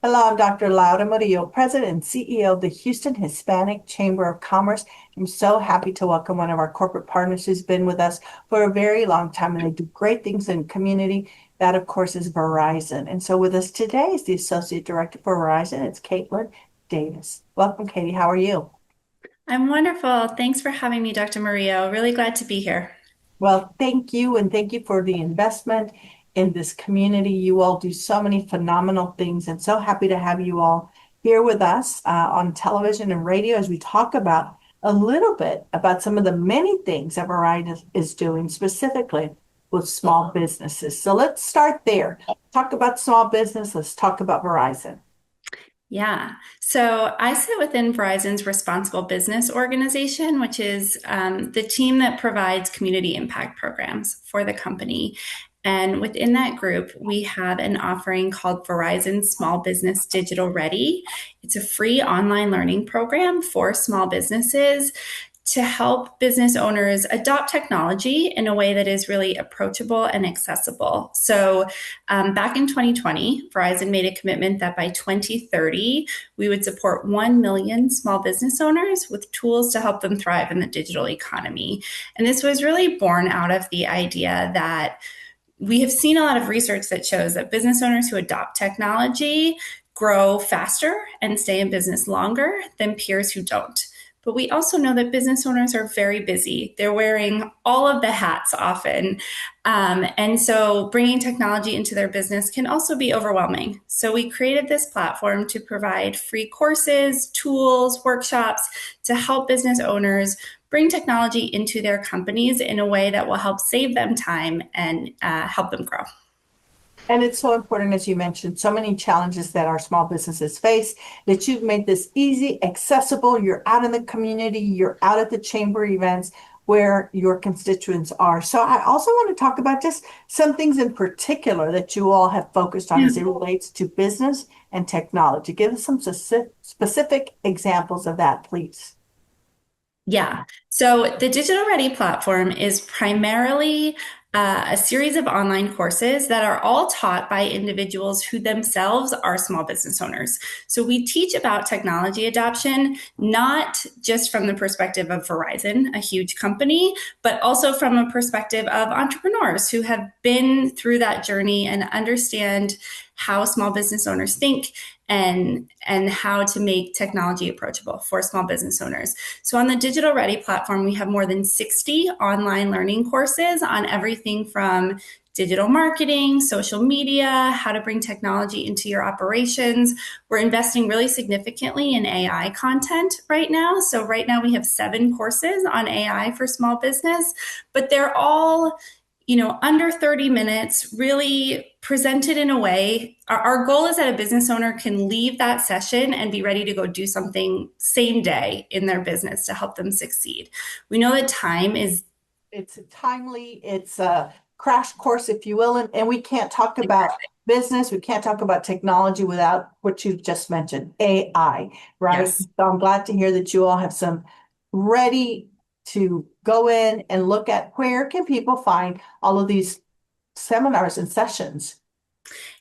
Hello, I'm Dr. Laura Murillo, President and CEO of the Houston Hispanic Chamber of Commerce. I'm so happy to welcome one of our corporate partners who's been with us for a very long time, and they do great things in the community. That, of course, is Verizon. And so with us today is the Associate Director for Verizon. It's Caitlin Davis. Welcome, Katie. How are you? I'm wonderful. Thanks for having me, Dr. Murillo. Really glad to be here. Well, thank you, and thank you for the investment in this community. You all do so many phenomenal things, and so happy to have you all here with us on television and radio as we talk about a little bit about some of the many things that Verizon is doing specifically with small businesses. So let's start there. Talk about small business. Let's talk about Verizon. Yeah. So I sit within Verizon's Responsible Business Organization, which is the team that provides community impact programs for the company. And within that group, we have an offering called Verizon Small Business Digital Ready. It's a free online learning program for small businesses to help business owners adopt technology in a way that is really approachable and accessible. So, back in 2020, Verizon made a commitment that by 2030, we would support 1 million small business owners with tools to help them thrive in the digital economy. And this was really born out of the idea that we have seen a lot of research that shows that business owners who adopt technology grow faster and stay in business longer than peers who don't. But we also know that business owners are very busy. They're wearing all of the hats often. And so bringing technology into their business can also be overwhelming. So we created this platform to provide free courses, tools, workshops to help business owners bring technology into their companies in a way that will help save them time and help them grow. And it's so important, as you mentioned, so many challenges that our small businesses face, that you've made this easy, accessible. You're out in the community, you're out at the chamber events where your constituents are. So I also want to talk about just some things in particular that you all have focused on Yeah. as it relates to business and technology. Give us some specific examples of that, please. Yeah. So the Digital Ready platform is primarily a series of online courses that are all taught by individuals who themselves are small business owners. So we teach about technology adoption, not just from the perspective of Verizon, a huge company, but also from a perspective of entrepreneurs who have been through that journey and understand how small business owners think and how to make technology approachable for small business owners. So on the Digital Ready platform, we have more than 60 online learning courses on everything from digital marketing, social media, how to bring technology into your operations. We're investing really significantly in AI content right now. So right now we have 7 courses on AI for small business, but they're all under 30 minutes, really presented in a way. Our goal is that a business owner can leave that session and be ready to go do something same day in their business to help them succeed. We know that time is It's a timely, it's a crash course, if you will, and we can't talk about business, we can't talk about technology without what you just mentioned, AI, right? yes. So I'm glad to hear that you all have some ready to go in and look at where can people find all of these seminars and sessions.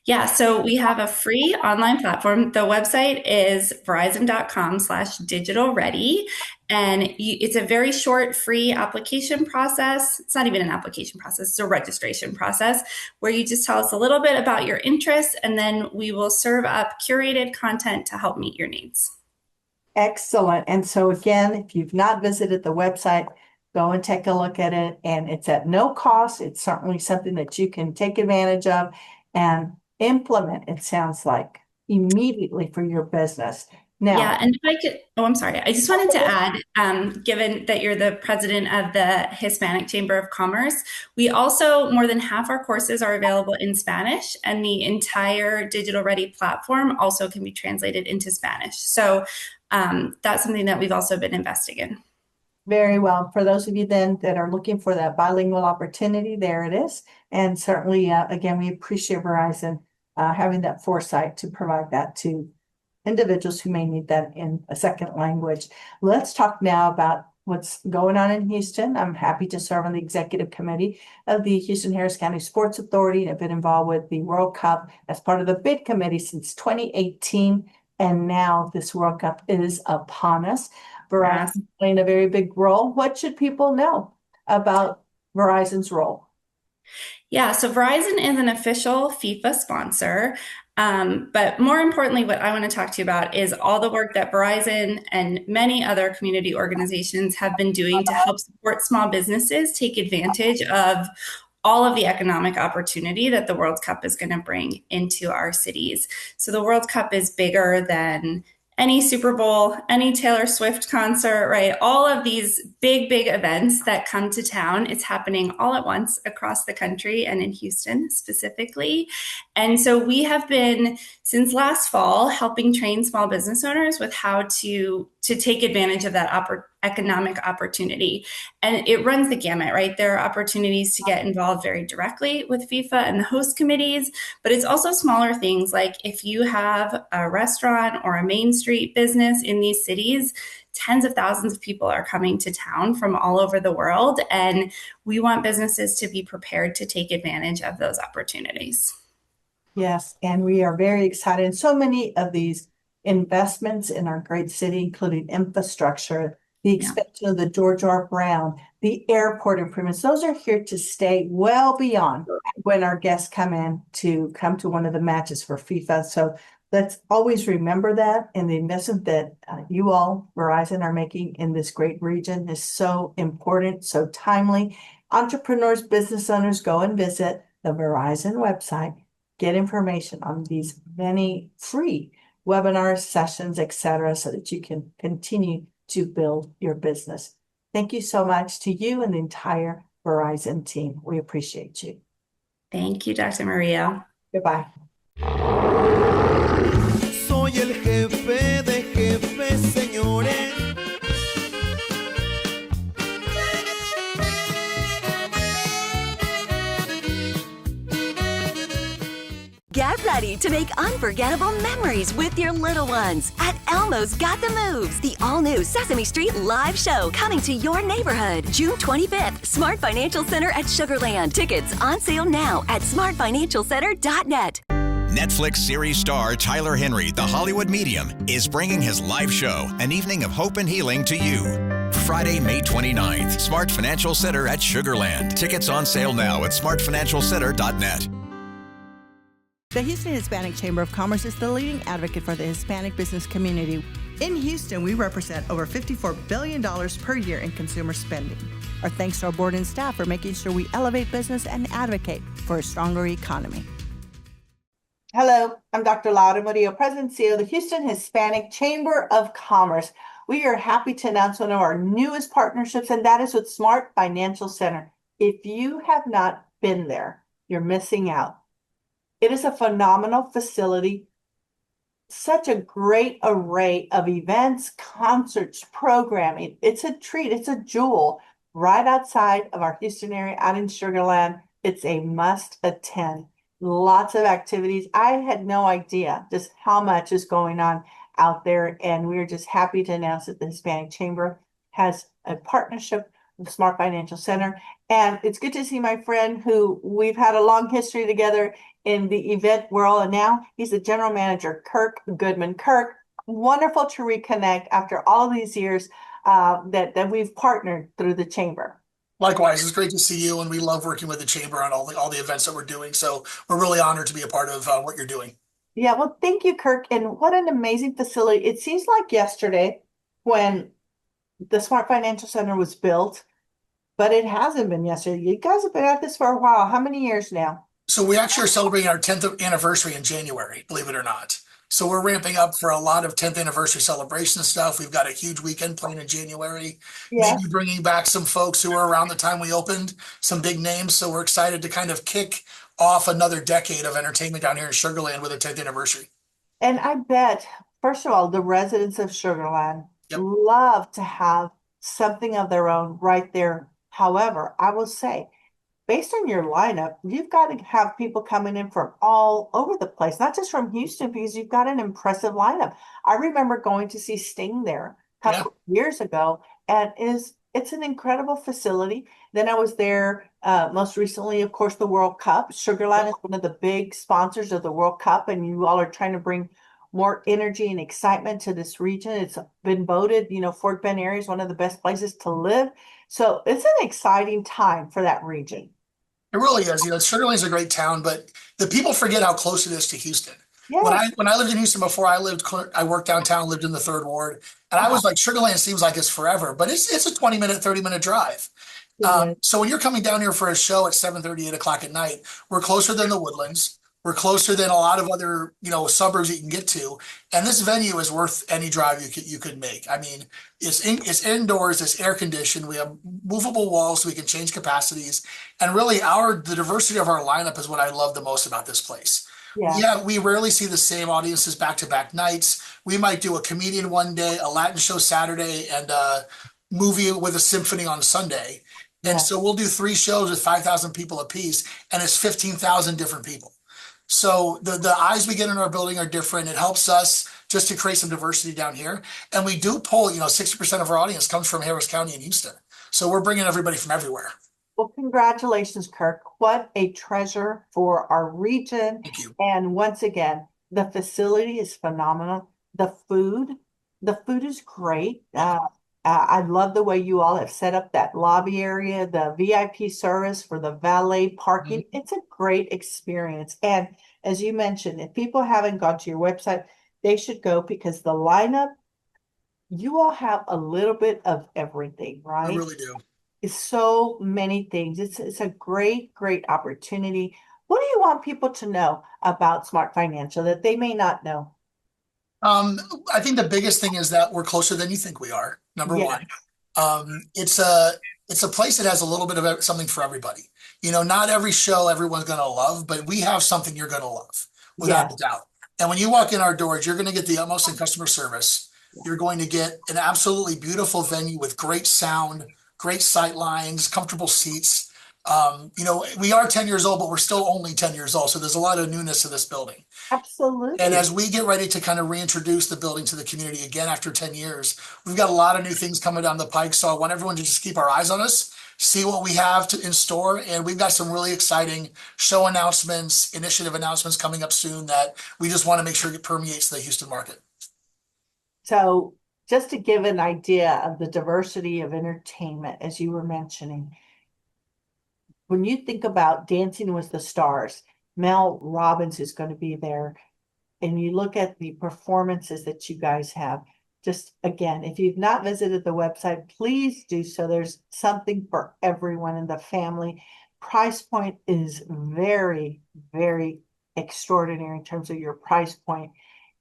Yeah, so we have a free online platform. The website is verizon.com/digital ready. And it's a very short, free application process. It's not even an application process, it's a registration process where you just tell us a little bit about your interests, and then we will serve up curated content to help meet your needs. Excellent. And so again, if you've not visited the website, go and take a look at it. And it's at no cost. It's certainly something that you can take advantage of and implement, it sounds like, immediately for your business. Yeah, Now, and if I could, oh, I'm sorry. I just wanted to add, given that you're the president of the Hispanic Chamber of Commerce, we also, more than half our courses are available in Spanish, and the entire Digital Ready platform also can be translated into Spanish. So that's something that we've also been investing in. very well. For those of you then that are looking for that bilingual opportunity, there it is. And certainly, again, we appreciate Verizon having that foresight to provide that to individuals who may need that in a second language. Let's talk now about what's going on in Houston. I'm happy to serve on the executive committee of the Houston-Harris County Sports Authority. I've been involved with the World Cup as part of the bid committee since 2018. And now this World Cup is upon us. Verizon Yes. is playing a very big role. What should people know about Verizon's role? Yeah, so Verizon is an official FIFA sponsor. But more importantly, what I want to talk to you about is all the work that Verizon and many other community organizations have been doing to help support small businesses take advantage of all of the economic opportunity that the World Cup is going to bring into our cities. So the World Cup is bigger than any Super Bowl, any Taylor Swift concert, right? All of these big, big events that come to town, it's happening all at once across the country and in Houston specifically. And so we have been, since last fall, helping train small business owners with how to take advantage of that economic opportunity. And it runs the gamut, right? There are opportunities to get involved very directly with FIFA and the host committees, but it's also smaller things like if you have a restaurant or a Main Street business in these cities, tens of thousands of people are coming to town from all over the world. And we want businesses to be prepared to take advantage of those opportunities. Yes, and we are very excited. And so many of these investments in our great city, including infrastructure, the Yeah. expansion of the George R. Brown, the airport improvements, those are here to stay well beyond when our guests come to one of the matches for FIFA. So let's always remember that. And the investment that you all, Verizon, are making in this great region is so important, so timely. Entrepreneurs, business owners, go and visit the Verizon website, get information on these many free webinars, sessions, etc., so that you can continue to build your business. Thank you so much to you and the entire Verizon team. We appreciate you. Thank you, Dr. Murillo. Goodbye. Soy el jefe de jefes, señores. Get ready to make unforgettable memories with your little ones at Elmo's Got the Moves, the all-new Sesame Street live show coming to your neighborhood June 25th, Smart Financial Center at Sugarland. Tickets on sale now at smartfinancialcenter.net. Netflix series star Tyler Henry, the Hollywood medium, is bringing his live show, An Evening of Hope and Healing, to you. Friday, May 29th, Smart Financial Center at Sugarland. Tickets on sale now at smartfinancialcenter.net. The Houston Hispanic Chamber of Commerce is the leading advocate for the Hispanic business community. In Houston, we represent over $54 billion per year in consumer spending. Our thanks to our board and staff for making sure we elevate business and advocate for a stronger economy. Hello, I'm Dr. Laura Murillo, President and CEO of the Houston Hispanic Chamber of Commerce. We are happy to announce one of our newest partnerships, and that is with Smart Financial Center. If you have not been there, you're missing out. It is a phenomenal facility, such a great array of events, concerts, programming. It's a treat. It's a jewel right outside of our Houston area, out in Sugarland. It's a must attend. Lots of activities. I had no idea just how much is going on out there, and we're just happy to announce that the Hispanic Chamber has a partnership with Smart Financial Center. And it's good to see my friend who we've had a long history together in the event world, and now he's the general manager, Kirk Goodman. Kirk, wonderful to reconnect after all these years that we've partnered through the chamber. Likewise, it's great to see you, and we love working with the chamber on all the events that we're doing. So we're really honored to be a part of what you're doing. Yeah, well, thank you, Kirk. And what an amazing facility. It seems like yesterday when the Smart Financial Center was built, but it hasn't been yesterday. You guys have been at this for a while. How many years now? So we actually are celebrating our 10th anniversary in January, believe it or not. So we're ramping up for a lot of 10th anniversary celebration stuff. We've got a huge weekend planned in January. Yeah. Maybe bringing back some folks who were around the time we opened, some big names. So we're excited to kind of kick off another decade of entertainment down here in Sugarland with a 10th anniversary. And I bet, first of all, the residents of Sugarland Yep. love to have something of their own right there. However, I will say, based on your lineup, you've got to have people coming in from all over the place, not just from Houston, because you've got an impressive lineup. I remember going to see Sting there a couple of years ago, and is It's an incredible facility. Then I was there most recently, of course, the World Cup. Sugarland is one of the big sponsors of the World Cup, and you all are trying to bring more energy and excitement to this region. It's been voted, Fort Bend area is one of the best places to live. So it's an exciting time for that region. It really is. Sugar Land's a great town, but the people forget how close it is to Houston. Yes. When I lived in Houston before, I worked downtown, lived in the third ward, and I was like, Sugar Land seems like it's forever, but it's a 20-minute, 30-minute drive. So when you're coming down here for a show at 7:30, 8 o'clock at night, we're closer than the Woodlands. We're closer than a lot of other, suburbs you can get to. And this venue is worth any drive you could make. I mean, it's indoors, it's air conditioned. We have movable walls so we can change capacities. And really the diversity of our lineup is what I love the most about this place. Yeah, we rarely see the same audiences back-to-back nights. We might do a comedian one day, a Latin show Saturday, and a movie with a symphony on Sunday. And so we'll do 3 shows with 5,000 people apiece, and it's 15,000 different people. So the eyes we get in our building are different. It helps us just to create some diversity down here. And we do pull, 60% of our audience comes from Harris County and Houston. So we're bringing everybody from everywhere. Well, congratulations, Kirk. What a treasure for our region. Thank you. And once again, the facility is phenomenal. The food is great. I love the way you all have set up that lobby area, the VIP service for the valet parking. Mm-hmm. It's a great experience. And as you mentioned, if people haven't gone to your website, they should go because the lineup, you all have a little bit of everything, right? We really do. It's so many things. It's a great, great opportunity. What do you want people to know about Smart Financial that they may not know? I think the biggest thing is that we're closer than you think we are. Number one. It's a place that has a little bit of something for everybody. Not every show everyone's going to love, but we have something you're going to love without a doubt. And when you walk in our doors, you're going to get the utmost in customer service. You're going to get an absolutely beautiful venue with great sound, great sight lines, comfortable seats. We are 10 years old, but we're still only 10 years old. So there's a lot of newness to this building. Absolutely. And as we get ready to kind of reintroduce the building to the community again after 10 years, we've got a lot of new things coming down the pike. So I want everyone to just keep our eyes on us, see what we have in store. And we've got some really exciting show announcements, initiative announcements coming up soon that we just want to make sure it permeates the Houston market. So just to give an idea of the diversity of entertainment, as you were mentioning, when you think about Dancing with the Stars, Mel Robbins is going to be there, and you look at the performances that you guys have. Just again, if you've not visited the website, please do so. There's something for everyone in the family. Price point is very, very extraordinary in terms of your price point,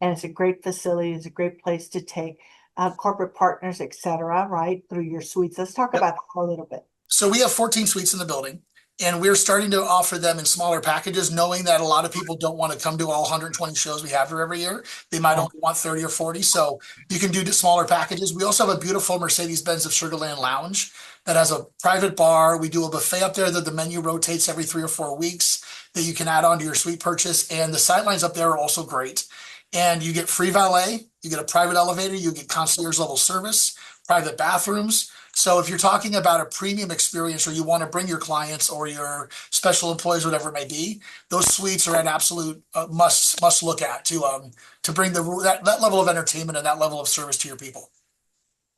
and it's a great facility. It's a great place to take corporate partners, etc. Right through your suites. Let's talk about that a little bit. So we have 14 suites in the building. And we're starting to offer them in smaller packages, knowing that a lot of people don't want to come to all 120 shows we have here every year. They might only want 30 or 40. So you can do the smaller packages. We also have a beautiful Mercedes-Benz of Sugarland Lounge that has a private bar. We do a buffet up there that the menu rotates every 3 or 4 weeks that you can add on to your suite purchase. And the sightlines up there are also great. And you get free valet, you get a private elevator, you get concierge level service, private bathrooms. So if you're talking about a premium experience or you want to bring your clients or your special employees, whatever it may be, those suites are an absolute must look at to bring that level of entertainment and that level of service to your people.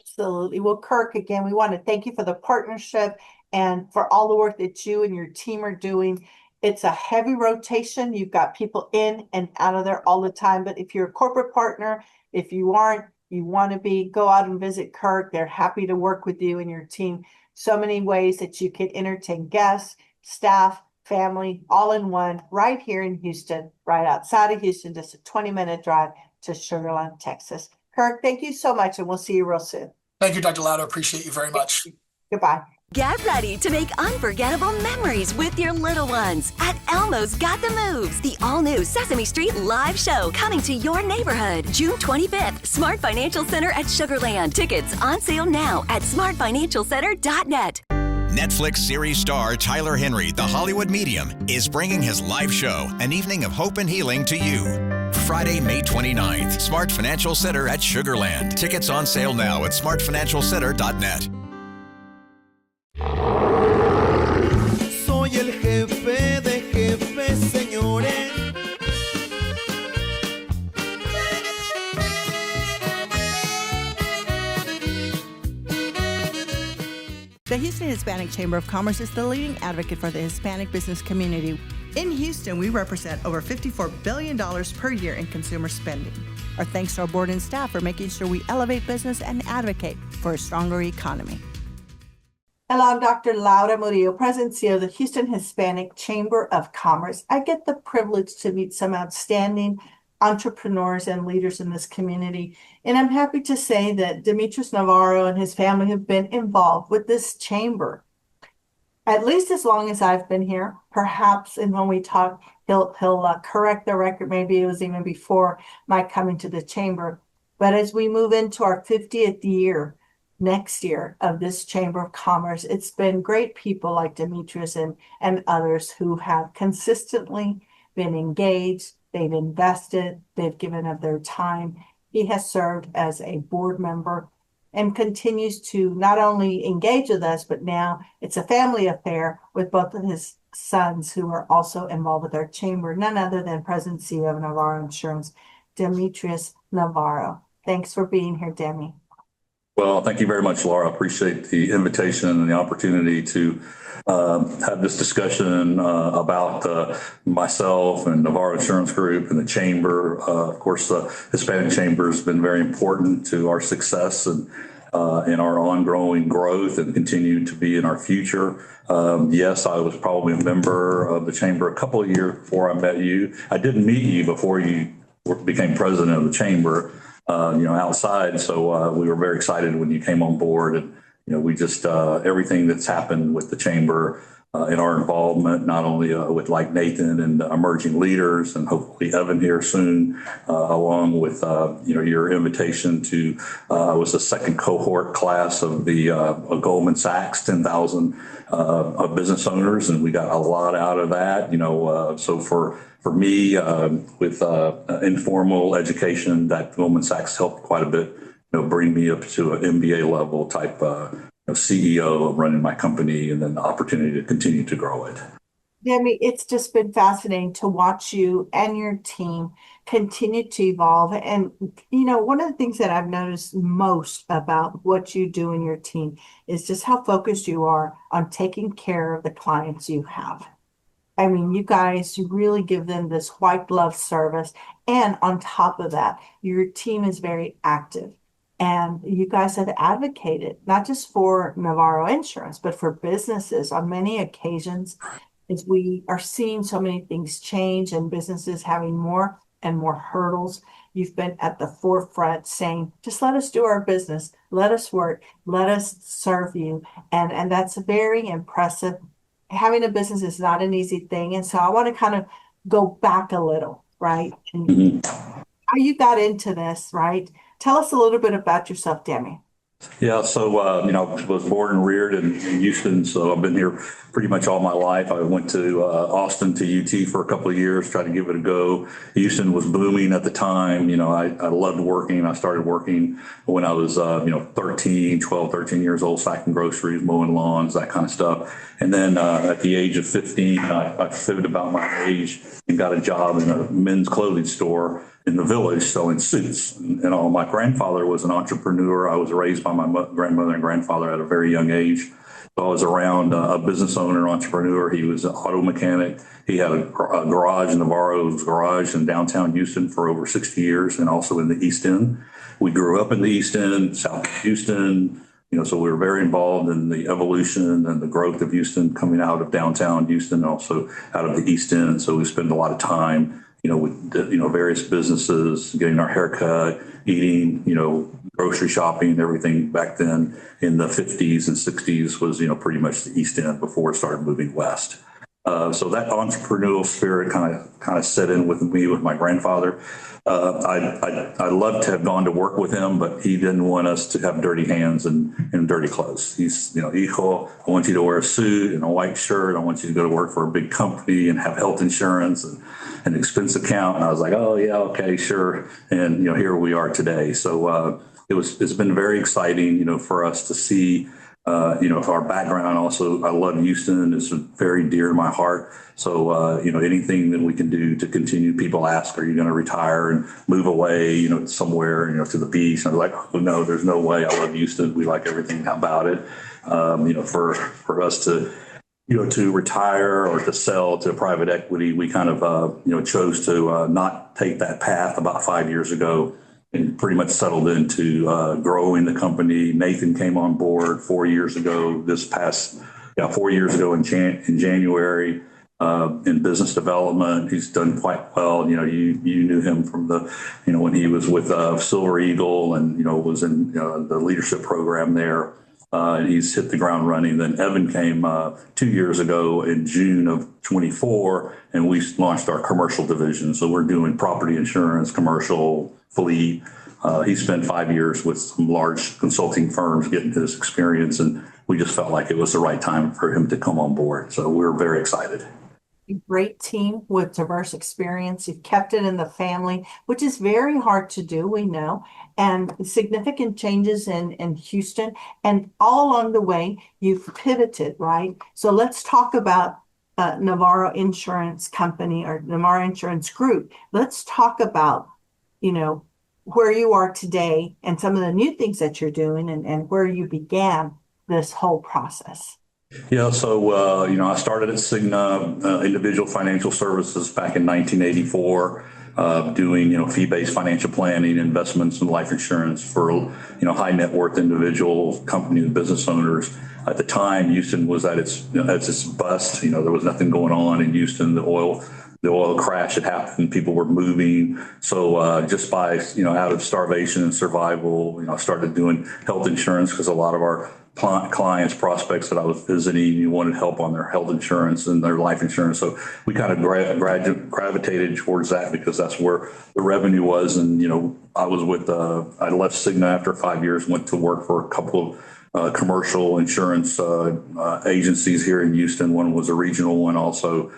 Absolutely. Well, Kirk, again, we want to thank you for the partnership and for all the work that you and your team are doing. It's a heavy rotation. You've got people in and out of there all the time. But if you're a corporate partner, if you aren't, you want to be, go out and visit Kirk. They're happy to work with you and your team. So many ways that you can entertain guests, staff, family, all in one, right here in Houston, right outside of Houston, just a 20-minute drive to Sugar Land, Texas. Kirk, thank you so much, and we'll see you real soon. Thank you, Dr. Laudo. Appreciate you very much. Goodbye. Get ready to make unforgettable memories with your little ones at Elmo's Got the Moves, the all-new Sesame Street live show coming to your neighborhood June 25th, Smart Financial Center at Sugarland. Tickets on sale now at smartfinancialcenter.net. Netflix series star Tyler Henry, the Hollywood medium, is bringing his live show, An Evening of Hope and Healing, to you. Friday, May 29th, Smart Financial Center at Sugarland. Tickets on sale now at smartfinancialcenter.net. Houston Hispanic Chamber of Commerce is the leading advocate for the Hispanic business community. In Houston, we represent over $54 billion per year in consumer spending. Our thanks to our board and staff for making sure we elevate business and advocate for a stronger economy. Hello, I'm Dr. Laura Murillo, President and CEO of the Houston Hispanic Chamber of Commerce. I get the privilege to meet some outstanding entrepreneurs and leaders in this community. And I'm happy to say that Demetrius Navarro and his family have been involved with this chamber at least as long as I've been here. Perhaps, and when we talk, he'll correct the record. Maybe it was even before my coming to the chamber. But as we move into our 50th year next year of this Chamber of Commerce, it's been great people like Demetrius and others who have consistently been engaged. They've invested, they've given of their time. He has served as a board member and continues to not only engage with us, but now it's a family affair with both of his sons who are also involved with our chamber, none other than President and CEO of Navarro Insurance, Demetrius Navarro. Thanks for being here, Demi. Well, thank you very much, Laura. I appreciate the invitation and the opportunity to have this discussion about myself and Navarro Insurance Group and the Chamber. Of course, the Hispanic Chamber has been very important to our success and in our ongoing growth and continue to be in our future. Yes, I was probably a member of the Chamber a couple of years before I met you. I didn't meet you before you became president of the Chamber. Outside. So we were very excited when you came on board, and we just everything that's happened with the chamber in our involvement, not only with like Nathan and emerging leaders, and hopefully Evan here soon, along with your invitation to was the second cohort class of the Goldman Sachs 10,000 business owners, and we got a lot out of that. So for me, with informal education, that Goldman Sachs helped quite a bit, bring me up to an MBA level type CEO of running my company, and then the opportunity to continue to grow it. Demi, it's just been fascinating to watch you and your team continue to evolve. And, one of the things that I've noticed most about what you do in your team is just how focused you are on taking care of the clients you have. I mean, you guys really give them this white glove service. And on top of that, your team is very active. And you guys have advocated not just for Navarro Insurance, but for businesses on many occasions, as we are seeing so many things change and businesses having more and more hurdles. You've been at the forefront saying, just let us do our business, let us work, let us serve you. And that's very impressive. Having a business is not an easy thing. And so I want to kind of go back a little, right? And how you got into this, right? Tell us a little bit about yourself, Demi. Yeah, so, I was born and reared in Houston, so I've been here pretty much all my life. I went to Austin to UT for a couple of years, tried to give it a go. Houston was booming at the time. I loved working. I started working when I was, 13 years old, stacking groceries, mowing lawns, that kind of stuff. And then at the age of 15, I figured about my age and got a job in a men's clothing store in the village selling suits. And my grandfather was an entrepreneur. I was raised by my grandmother and grandfather at a very young age. So I was around a business owner, entrepreneur. He was an auto mechanic. He had a garage, Navarro's garage in downtown Houston for over 60 years, and also in the East End. We grew up in the East End, South Houston, so we were very involved in the evolution and the growth of Houston, coming out of downtown Houston, also out of the East End. So we spend a lot of time with various businesses, getting our haircut, eating, grocery shopping, everything back then in the 50s and 60s was, pretty much the East End before it started moving west. So that entrepreneurial spirit kind of set in with me, with my grandfather. I loved to have gone to work with him, but he didn't want us to have dirty hands and dirty clothes. He's, hijo, I want you to wear a suit and a white shirt. I want you to go to work for a big company and have health insurance and an expense account. And I was like, oh yeah, okay, sure. And, here we are today. So it's been very exciting, for us to see our background also, I love Houston. It's very dear to my heart. So, anything that we can do to continue, people ask, are you going to retire and move away, somewhere, to the beach? And I'm like, oh, no, there's no way. I love Houston. We like everything about it. For us to retire or to sell to private equity, we kind of, chose to not take that path about 5 years ago and pretty much settled into growing the company. Nathan came on board 4 years ago, 4 years ago in January in business development. He's done quite well. You knew him from when he was with Silver Eagle and, was in the leadership program there. And he's hit the ground running. Then Evan came 2 years ago in June of 24, and we launched our commercial division. So we're doing property insurance, commercial, fleet. He spent 5 years with some large consulting firms getting his experience, and we just felt like it was the right time for him to come on board. So we're very excited. A great team with diverse experience. You've kept it in the family, which is very hard to do, we know, and significant changes in Houston. And all along the way, you've pivoted, right? So let's talk about Navarro Insurance Company or Navarro Insurance Group. Let's talk about, where you are today and some of the new things that you're doing and where you began this whole process. Yeah, so, I started at Cigna Individual Financial Services back in 1984, doing, fee-based financial planning, investments, and life insurance for, high net worth individual company and business owners. At the time, Houston was at its bust. There was nothing going on in Houston. The oil crash had happened. People were moving. So just by, out of starvation and survival, I started doing health insurance because a lot of our clients, prospects that I was visiting, wanted help on their health insurance and their life insurance. So we kind of gravitated towards that because that's where the revenue was. And, I left Cigna after 5 years, went to work for a couple of commercial insurance agencies here in Houston. One was a regional one, also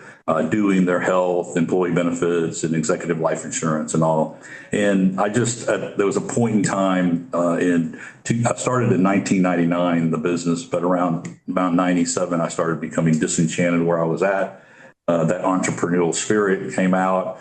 doing their health, employee benefits, and executive life insurance and all. And there was a point in time I started in 1999, the business, but around about 97, I started becoming disenchanted where I was at. That entrepreneurial spirit came out.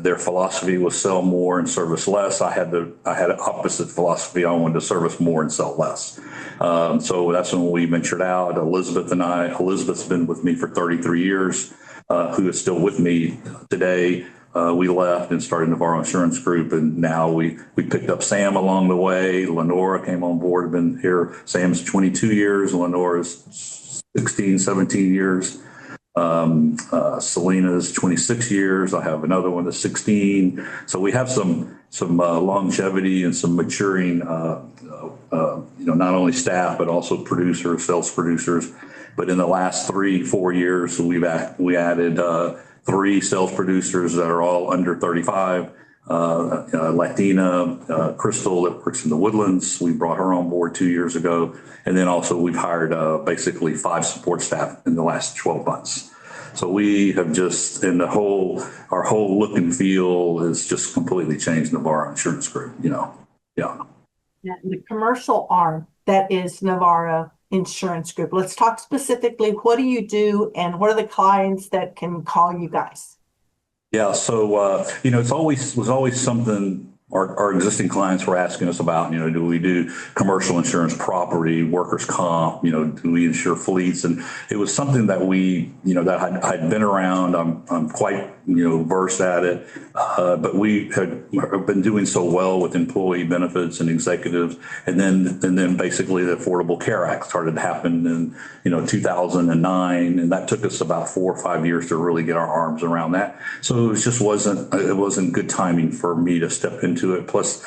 Their philosophy was sell more and service less. I had an opposite philosophy. I wanted to service more and sell less. So that's when we ventured out. Elizabeth's been with me for 33 years, who is still with me today. We left and started Navarro Insurance Group, and now we picked up Sam along the way. Lenora came on board, been here. Sam's 22 years. Lenora's 16, 17 years. Selena's 26 years. I have another one that's 16. So we have some longevity and some maturing, not only staff, but also producers, sales producers. But in the last 3-4 years, we added 3 sales producers that are all under 35. Latina, Crystal, that works in the Woodlands. We brought her on board 2 years ago. And then also we've hired basically 5 support staff in the last 12 months. So we have just, our whole look and feel has just completely changed Navarro Insurance Group, Yeah. The commercial arm that is Navarro Insurance Group. Let's talk specifically. What do you do and what are the clients that can call you guys? Yeah. So, it was always something our existing clients were asking us about, do we do commercial insurance, property, workers' comp, do we insure fleets? And it was something that that I'd been around. I'm quite, versed at it. But we have been doing so well with employee benefits and executives. And then basically the Affordable Care Act started to happen in, 2009. And that took us about 4 or 5 years to really get our arms around that. So it wasn't good timing for me to step into it. Plus,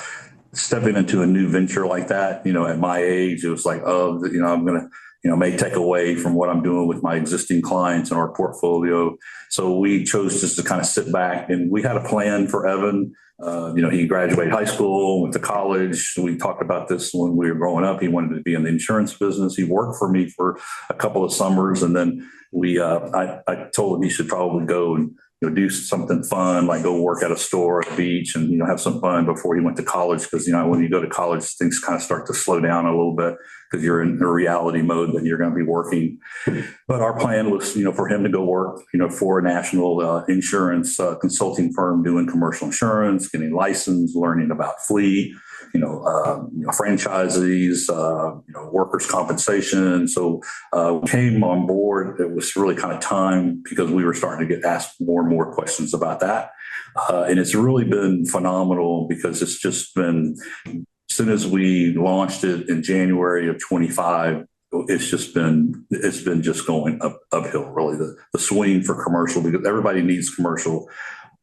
stepping into a new venture like that, at my age, it was like, I'm going to, may take away from what I'm doing with my existing clients and our portfolio. So we chose just to kind of sit back, and we had a plan for Evan. He graduated high school, went to college. We talked about this when we were growing up. He wanted to be in the insurance business. He worked for me for a couple of summers, and then I told him he should probably go and do something fun, like go work at a store at the beach and, have some fun before he went to college. Because, when you go to college, things kind of start to slow down a little bit because you're in a reality mode that you're going to be working. But our plan was, for him to go work, for a national insurance consulting firm doing commercial insurance, getting licensed, learning about fleet, franchisees, workers' compensation. So we came on board. It was really kind of time because we were starting to get asked more and more questions about that. And it's really been phenomenal because it's just been, as soon as we launched it in January of 25, it's been just going uphill, really, the swing for commercial, because everybody needs commercial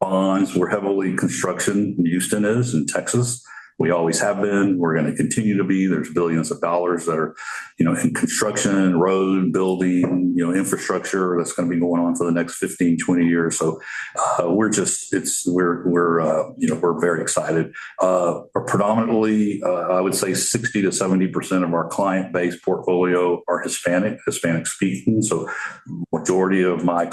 bonds. We're heavily construction. Houston is, in Texas. We always have been. We're going to continue to be. There's billions of dollars that are, in construction, road building, infrastructure that's going to be going on for the next 15, 20 years. So we're very excited. Predominantly, I would say 60 to 70% of our client base portfolio are Hispanic speaking. So majority of my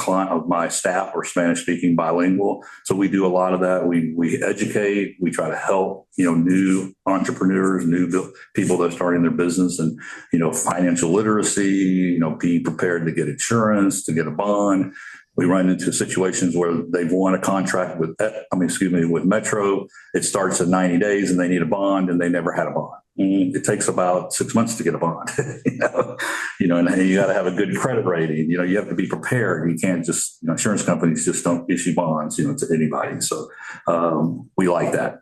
staff are Spanish speaking, bilingual. So we do a lot of that. We educate. We try to help, new entrepreneurs, new people that are starting their business, and, financial literacy, be prepared to get insurance, to get a bond. We run into situations where they've won a contract with Metro. It starts at 90 days and they need a bond and they never had a bond. It takes about 6 months to get a bond, and you got to have a good credit rating. You have to be prepared. You can't just, insurance companies just don't issue bonds, to anybody. So we like that.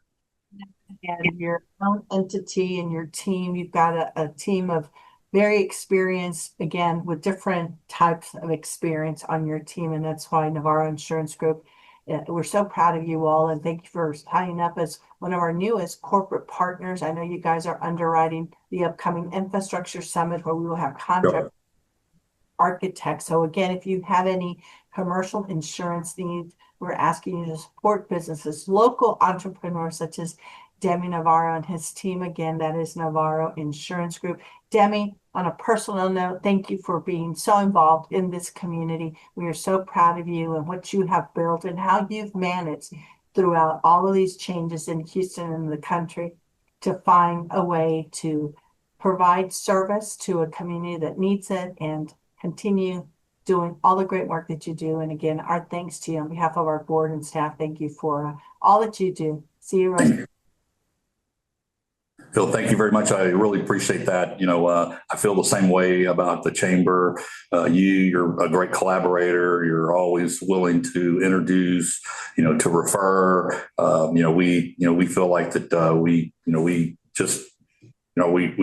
And your own entity and your team, you've got a team of very experienced, again, with different types of experience on your team. And that's why Navarro Insurance Group, we're so proud of you all. And thank you for signing up as one of our newest corporate partners. I know you guys are underwriting the upcoming Infrastructure Summit, where we will have contract architects. So again, if you have any commercial insurance needs, we're asking you to support businesses, local entrepreneurs such as Demi Navarro and his team. Again, that is Navarro Insurance Group. Demi, on a personal note, thank you for being so involved in this community. We are so proud of you and what you have built and how you've managed throughout all of these changes in Houston and the country to find a way to provide service to a community that needs it and continue doing all the great work that you do. And again, our thanks to you on behalf of our board and staff. Thank you for all that you do. See you, Rose. Phil, thank you very much. I really appreciate that. I feel the same way about the chamber. You're a great collaborator. You're always willing to introduce, to refer. We feel like that. We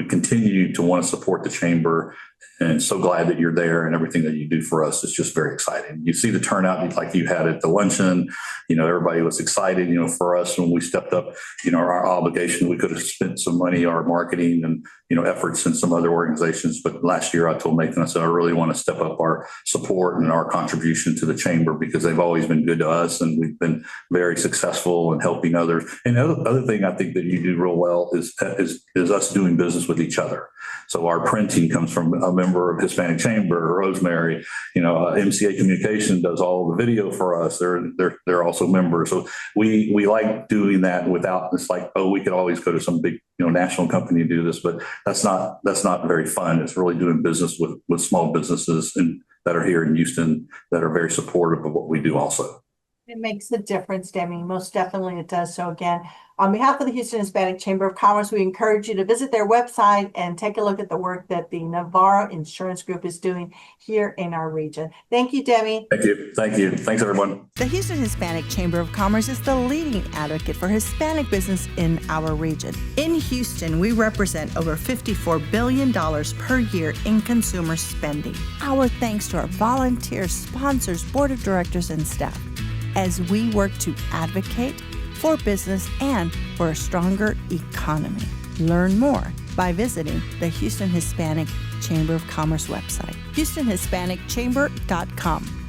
continue to want to support the chamber, and so glad that you're there, and everything that you do for us is just very exciting. You see the turnout like you had at the luncheon. Everybody was excited. For us, when we stepped up, our obligation, we could have spent some money, our marketing and efforts in some other organizations. But last year, I told Nathan, I said, I really want to step up our support and our contribution to the chamber, because they've always been good to us, and we've been very successful in helping others. And the other thing I think that you do real well is us doing business with each other. So our printing comes from a member of Hispanic Chamber, Rosemary. MCA Communication does all the video for us. They're also members. So we like doing that without, it's like, we could always go to some big national company to do this, but that's not very fun. It's really doing business with small businesses that are here in Houston that are very supportive of what we do also. It makes a difference, Demi. Most definitely it does. So again, on behalf of the Houston Hispanic Chamber of Commerce, we encourage you to visit their website and take a look at the work that the Navarro Insurance Group is doing here in our region. Thank you, Demi. Thank you. Thank you. Thanks, everyone. The Houston Hispanic Chamber of Commerce is the leading advocate for Hispanic business in our region. In Houston, we represent over $54 billion per year in consumer spending. Our thanks to our volunteers, sponsors, board of directors, and staff, as we work to advocate for business and for a stronger economy. Learn more by visiting the Houston Hispanic Chamber of Commerce website, HoustonHispanicChamber.com.